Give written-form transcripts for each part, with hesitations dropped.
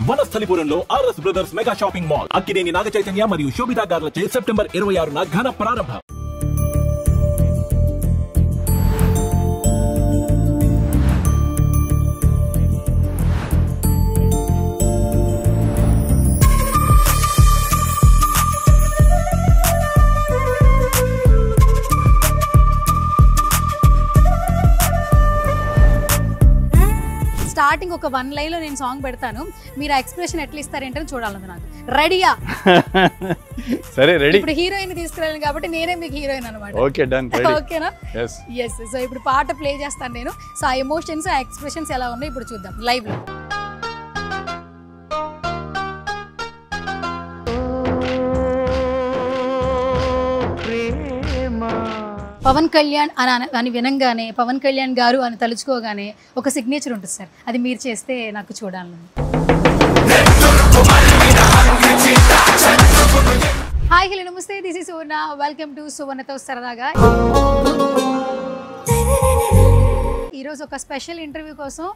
వనస్థలిపురంలో RS brothers mega shopping mall Akkineni Naga Chaitanya మరియు Sobhita గార్లచే September 26న ఘన ప్రారంభం. స్టార్టింగ్ ఒక 1 లైన్ లో నేను సాంగ్ పెడతాను, మీరు ఆ ఎక్స్ప్రెషన్ ఎట్లా ఇస్తారేంటని చూడాలి. నాకు రెడీయా? సరే రెడీ. ఇప్పుడు హీరోయిన్ తీసుకురాను కాబట్టి నేనే మీకు హీరోయిన్ అనమాట. Okay done. రెడీ. ఓకేనా? yes. సో ఇప్పుడు పాట ప్లే చేస్తాను నేను. సో ఆ ఎమోషన్స్ ఆ ఎక్స్ప్రెషన్స్ ఎలా ఉన్నాయో ఇప్పుడు చూద్దాం లైవ్ లో. పవన్ కళ్యాణ్ అని వినంగానే, పవన్ కళ్యాణ్ గారు అని తలుచుకోగానే ఒక సిగ్నేచర్ ఉంటుంది సార్, అది మీరు చేస్తే నాకు చూడాలి. Hi hello namaste, this is Suvarna, welcome to సువర్ణతో సరదాగా. ఈరోజు ఒక స్పెషల్ ఇంటర్వ్యూ కోసం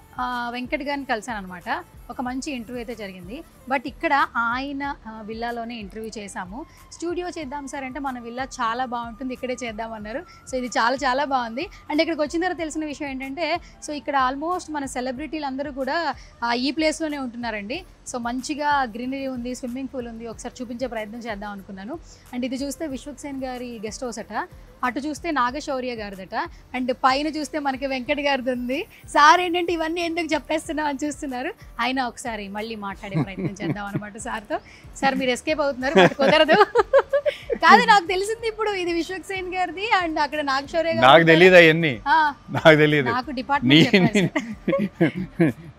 వెంకట్ గారిని కలిసాను అనమాట. ఒక మంచి ఇంటర్వ్యూ అయితే జరిగింది. బట్ ఇక్కడ ఆయన విల్లాలోనే ఇంటర్వ్యూ చేశాము. స్టూడియో చేద్దాం సార్ అంటే మన విల్లా చాలా బాగుంటుంది, ఇక్కడే చేద్దామన్నారు. సో ఇది చాలా చాలా బాగుంది. అండ్ ఇక్కడికి వచ్చిన తర్వాత తెలిసిన విషయం ఏంటంటే, సో ఇక్కడ ఆల్మోస్ట్ మన సెలబ్రిటీలు అందరూ కూడా ఈ ప్లేస్లోనే ఉంటున్నారండి. సో మంచిగా గ్రీనరీ ఉంది, స్విమ్మింగ్ పూల్ ఉంది. ఒకసారి చూపించే ప్రయత్నం చేద్దాం అనుకున్నాను. అండ్ ఇది చూస్తే విశ్వక్సేన్ గారి గెస్ట్ హౌస్ అట, అటు చూస్తే నాగశౌర్య గారిదట, అండ్ పైన చూస్తే మనకి వెంకట్ గారిది ఉంది. సార్ ఏంటంటే ఇవన్నీ ఎందుకు చెప్పేస్తున్నావు అని చూస్తున్నారు. ఆయన ఒకసారి మళ్ళీ మాట్లాడే ప్రయత్నం చేద్దాం అనమాట సార్తో. సార్ మీరు ఎస్కేప్ అవుతున్నారు, కుదరదు. కాదు, నాకు తెలిసింది ఇప్పుడు ఇది విశ్వక్సేన్ గారిది అండ్ అక్కడ నాగశౌర్య గారు. నాకు తెలియదు అవన్నీ, నాకు తెలియదు. నాకు డిపార్ట్మెంట్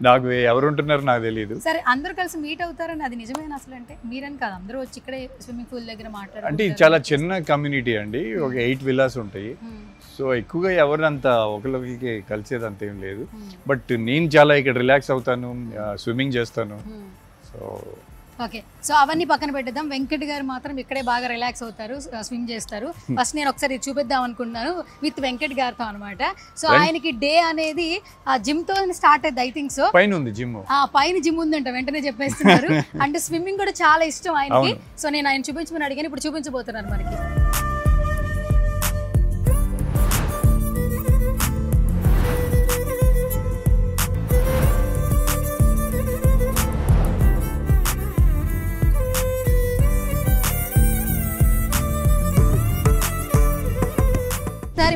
నాకు ఎవరు ఉంటున్నారు నాకు తెలియదు. సరే అందరూ కలిసి మీట్ అవుతారని అది నిజమేనా అసలు? అంటే మీరని కాదు, అందరూ వచ్చి ఇక్కడే స్విమ్మింగ్ పూల్ దగ్గర మాట్లాడారు. అంటే ఇది చాలా చిన్న కమ్యూనిటీ అండి, ఒక 8 విల్లాస్ ఉంటాయి. సో ఎక్కువగా ఎవరినంత ఒకరికి కలిసేది అంత ఏం లేదు. బట్ నేను చాలా ఇక్కడ రిలాక్స్ అవుతాను, స్విమ్మింగ్ చేస్తాను. సో ఓకే, సో అవన్నీ పక్కన పెట్టేద్దాం. వెంకట్ గారు మాత్రం ఇక్కడే బాగా రిలాక్స్ అవుతారు, స్విమ్ చేస్తారు. ఫస్ట్ నేను ఒకసారి చూపిద్దాం అనుకుంటున్నాను విత్ వెంకట్ గారితో అనమాట. సో ఆయనకి డే అనేది జిమ్ తో స్టార్ట్ అయ్యింది, ఐ థింక్ సో. పైన ఉంది జిమ్, పైన జిమ్ ఉందంట, వెంటనే చెప్పేస్తున్నారు. అంటే స్విమ్మింగ్ కూడా చాలా ఇష్టం ఆయనకి. సో నేను ఆయన చూపించమని అడిగాను, ఇప్పుడు చూపించబోతున్నాను మనకి.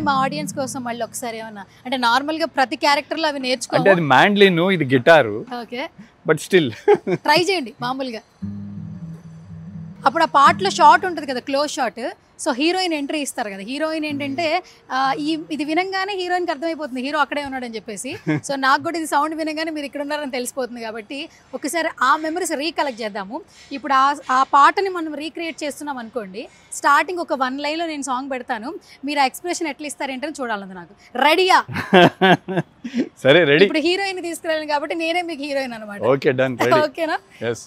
మా ఆడియన్స్ కోసం మళ్ళీ ఒకసారి ఏమన్నా అంటే నార్మల్ గా ప్రతి క్యారెక్టర్ లో అవి నేర్చుకో. అంటే అది మ్యాండ్లిన్, ఇది guitar. Okay, but still try చేయండి మామూలుగా. అప్పుడు ఆ పాటలో షార్ట్ ఉంటుంది కదా, close shot. So heroine entry ఇస్తారు కదా, హీరోయిన్ ఏంటంటే ఇది వినంగానే హీరోయిన్కి అర్థమైపోతుంది హీరో అక్కడే ఉన్నాడని చెప్పేసి. సో నాకు కూడా ఇది సౌండ్ వినగానే మీరు ఇక్కడ ఉన్నారని తెలిసిపోతుంది. కాబట్టి ఒకసారి ఆ మెమరీస్ రీకలెక్ట్ చేద్దాము. ఇప్పుడు ఆ పాటని మనం రీక్రియేట్ చేస్తున్నాం అనుకోండి. స్టార్టింగ్ ఒక 1 లైన్ లో నేను సాంగ్ పెడతాను, మీరు ఆ ఎక్స్ప్రెషన్ ఎట్లా ఇస్తారేంటని చూడాలి. నాకు రెడీయా? సరే రెడీ. ఇప్పుడు హీరోయిన్ తీసుకురాను కాబట్టి నేనే మీకు హీరోయిన్ అనమాట. Okay done. ఓకేనా? ఎస్.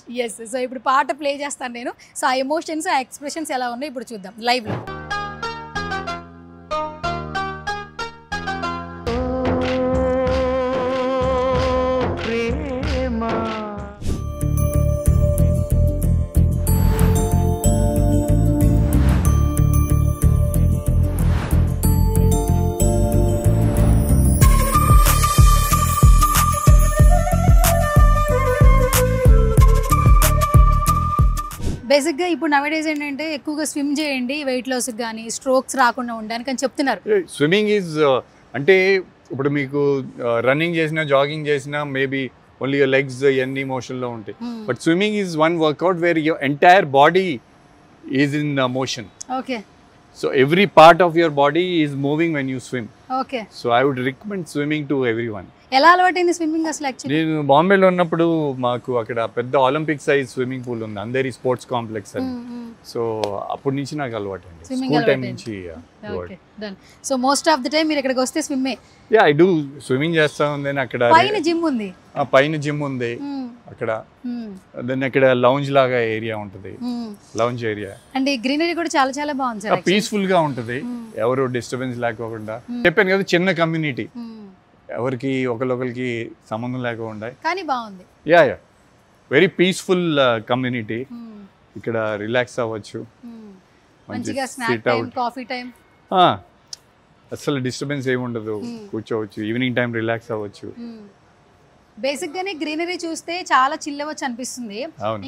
సో ఇప్పుడు పాట ప్లే చేస్తాను నేను. సో ఆ ఎమోషన్స్ ఆ ఎక్స్ప్రెషన్స్ ఎలా ఉన్నాయో ఇప్పుడు చూద్దాం లైవ్ లో. బేసిక్గా ఇప్పుడు నవడేస్ ఏంటంటే ఎక్కువగా స్విమ్ చేయండి, వెయిట్ లాస్ కానీ స్ట్రోక్స్ రాకుండా ఉండడానికి అని చెప్తున్నారు. స్విమ్మింగ్ ఈజ్ అంటే ఇప్పుడు మీకు రన్నింగ్ చేసినా జాగింగ్ చేసినా మేబీ ఓన్లీ యువర్ లెగ్స్ ఇవన్నీ మోషన్లో ఉంటాయి. But swimming is one workout where your entire body is in motion. Okay. So every part of your body is moving when you swim. Okay. So I would recommend swimming to everyone. ఎలా అలవాటైంది swimming అసలు? Actually నేను బాంబేలో ఉన్నప్పుడు మాకు అక్కడ పెద్ద Olympic size swimming pool ఉంది, అందరి స్పోర్ట్స్ కాంప్లెక్స్ అని. సో అప్పటి నుంచి నాకు అలవాటు అండి, స్కూల్ టైం నుంచి. Okay done. So most of the time మీరు ఇక్కడికి వస్తే స్విమ్మే? యా ఐ డు స్విమ్మింగ్ చేస్తా ఉంది. అక్కడ పైన జిమ్ ఉంది, పైన జిమ్ ఉంది అక్కడ. దెన్ అక్కడ లౌంజ్ లాగా ఏరియా ఉంటుంది, లౌంజ్ ఏరియా. అండ్ ఈ గ్రీనరీ కూడా చాలా చాలా బాగుంది సార్, పీస్ఫుల్ గా ఉంటుంది, ఎవరు డిస్టర్బెన్స్ లేకోకుండా. చెప్పాను కదా చిన్న కమ్యూనిటీ, ఎవరికి ఒకరికి సంబంధం లేకుండా, కానీ బాగుంది. Yeah yeah very peaceful community. ఇక్కడ రిలాక్స్ అవ్వచ్చు, మంచిగా స్నాక్ టైం, కాఫీ టైం, అసలు డిస్టర్బెన్స్ ఏమి ఉండదు, కూర్చోవచ్చు, ఈవినింగ్ టైం రిలాక్స్ అవ్వచ్చు. బేసిక్ గానే గ్రీనరీ చూస్తే చాలా చిల్ అవ్వచ్చు అనిపిస్తుంది.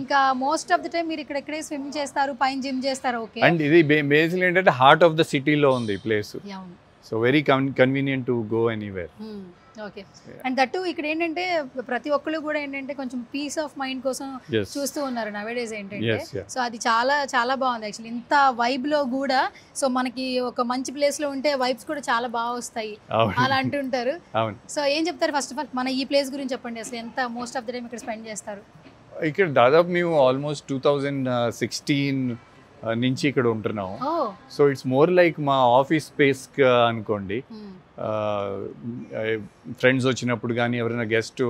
ఇంకా మోస్ట్ ఆఫ్ ద టైం మీరు ఇక్కడే స్విమ్ చేస్తారు, పైన జిమ్ చేస్తారు. ఓకే, అండ్ ఇది బేసిక్ ఏంటంటే హార్ట్ ఆఫ్ ద సిటీలో ఉంది ఈ place. So very convenient to go anywhere. Okay, and that ఇక్కడ ఏంటంటే ప్రతి ఒక్కళ్ళు కూడా ఏంటంటే కొంచెం పీస్ ఆఫ్ మైండ్ కోసం చూస్తూ ఉన్నారు నవేడేస్ ఏంటంటే. సో అది చాలా చాలా బాగుంది యాక్చువల్లీ. ఇంత వైబ్ లో కూడా సో మనకి ఒక మంచి ప్లేస్ లో ఉంటే వైబ్స్ కూడా చాలా బాగా వస్తాయి అలా అంటుంటారు. సో ఏం చెప్తారు ఫస్ట్ ఆఫ్ ఆల్ మన ఈ ప్లేస్ గురించి చెప్పండి, అసలు ఎంత మోస్ట్ ఆఫ్ ద టైం ఇక్కడ స్పెండ్ చేస్తారు? ఇక్కడ దాదాపు మేము ఆల్మోస్ట్ 2016 నుంచి ఇక్కడ ఉంటున్నాం. సో ఇట్స్ మోర్ లైక్ మా ఆఫీస్ స్పేస్ అనుకోండి. ఫ్రెండ్స్ వచ్చినప్పుడు కానీ, ఎవరైనా గెస్ట్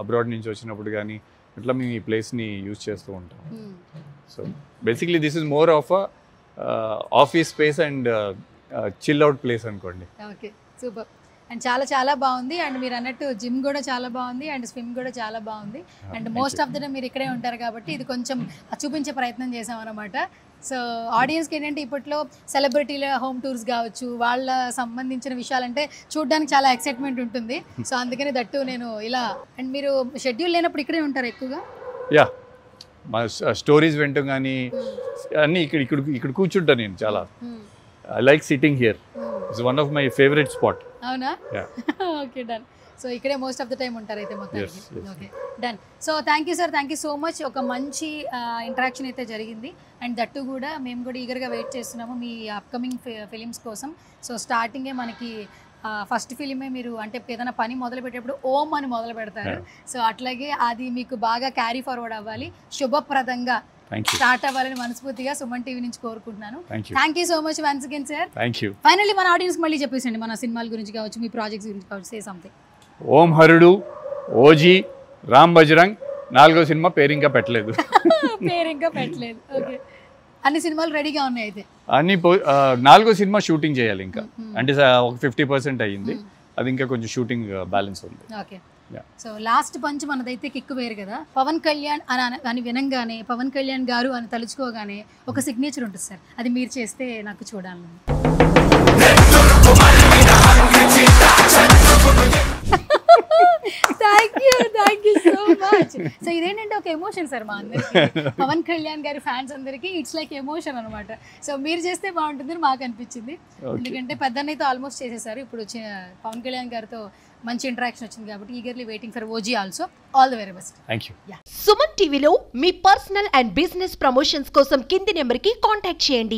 అబ్రాడ్ నుంచి వచ్చినప్పుడు కానీ ఇట్లా మేము ఈ ప్లేస్ని యూజ్ చేస్తూ ఉంటాం. So basically this is more of office space and chill out place అనుకోండి. Okay, super. అండ్ చాలా చాలా బాగుంది. అండ్ మీరు అన్నట్టు జిమ్ కూడా చాలా బాగుంది, అండ్ స్విమ్ కూడా చాలా బాగుంది. And most of the time మీరు ఇక్కడే ఉంటారు కాబట్టి ఇది కొంచెం చూపించే ప్రయత్నం చేసామన్నమాట. సో ఆడియన్స్కి ఏంటంటే ఇప్పట్లో సెలబ్రిటీల హోమ్ టూర్స్ కావచ్చు, వాళ్ళ సంబంధించిన విషయాలంటే చూడడానికి చాలా ఎక్సైట్మెంట్ ఉంటుంది. సో అందుకని దట్టు నేను ఇలా. అండ్ మీరు షెడ్యూల్ లేనప్పుడు ఇక్కడే ఉంటారు ఎక్కువగా? యా, మా స్టోరీస్ వింటాం కానీ అన్నీ ఇక్కడ కూర్చుంటా నేను చాలా. I like sitting here. It's one of my favourite spot. అవునా? Okay, done. సో ఇక్కడే మోస్ట్ ఆఫ్ ద టైం ఉంటారు అయితే మొత్తానికి. Okay, done. So thank you sir, thank you so much. ఒక మంచి ఇంటరాక్షన్ అయితే జరిగింది. అండ్ దట్టు కూడా మేము కూడా ఈగర్గా వెయిట్ చేస్తున్నాము మీ అప్కమింగ్ ఫిలిమ్స్ కోసం. సో స్టార్టింగే మనకి ఫస్ట్ ఫిలిమే మీరు అంటే ఏదైనా పని మొదలు పెట్టేటప్పుడు ఓం అని మొదలు పెడతారు. సో అట్లాగే అది మీకు బాగా క్యారీ ఫార్వర్డ్ అవ్వాలి, శుభప్రదంగా స్టార్ట్ అవ్వాలని మనస్ఫూర్తిగా సుమన్ టీవీ నుంచి కోరుకుంటున్నాను. Thank you so much once again sir. Finally మన ఆడియన్స్ మళ్ళీ చెప్పేసండి మన సినిమాల గురించి కావచ్చు, మీ ప్రాజెక్ట్స్ గురించి కావచ్చు, సే సంథింగ్. ఓం హరుడు, ఓజీ, రామ్ బజరంగ్, 4వ సినిమా పేరు ఇంకా పెట్టలేదు. ఓకే, అన్ని సినిమాలు రెడీగా ఉన్నాయి అయితే? అన్ని 4వ సినిమా షూటింగ్ చేయాలి ఇంకా, అంటే ఒక 50% అయ్యింది, అది ఇంకా కొంచెం షూటింగ్ బ్యాలెన్స్ ఉంది. ఓకే, సో లాస్ట్ పంచ్ మనదైతే కిక్ వేరు కదా. పవన్ కళ్యాణ్ అని వినంగానే, పవన్ కళ్యాణ్ గారు అని తలుచుకోగానే ఒక సిగ్నేచర్ ఉంటుంది సార్, అది మీరు చేస్తే నాకు చూడాలి. Thank you so much. So ఇదేంటంటే ఒక ఎమోషన్ సార్ మా అందరికి, పవన్ కళ్యాణ్ గారి ఫ్యాన్స్ అందరికి ఇట్స్ లైక్ ఎమోషన్ అనమాట. సో మీరు చేస్తే బాగుంటుందని మాకు అనిపించింది, ఎందుకంటే పెద్దన్నైతే ఆల్మోస్ట్ చేసేసారు. ఇప్పుడు పవన్ కళ్యాణ్ గారితో మంచి ఇంటరాక్షన్ వచ్చింది కాబట్టి eagerly waiting for OG also. All the very best. Thank you. Suman టీవీలో మీ పర్సనల్ అండ్ బిజినెస్ ప్రమోషన్స్ కోసం కింది నెంబర్కి కాంటాక్ట్ చేయండి.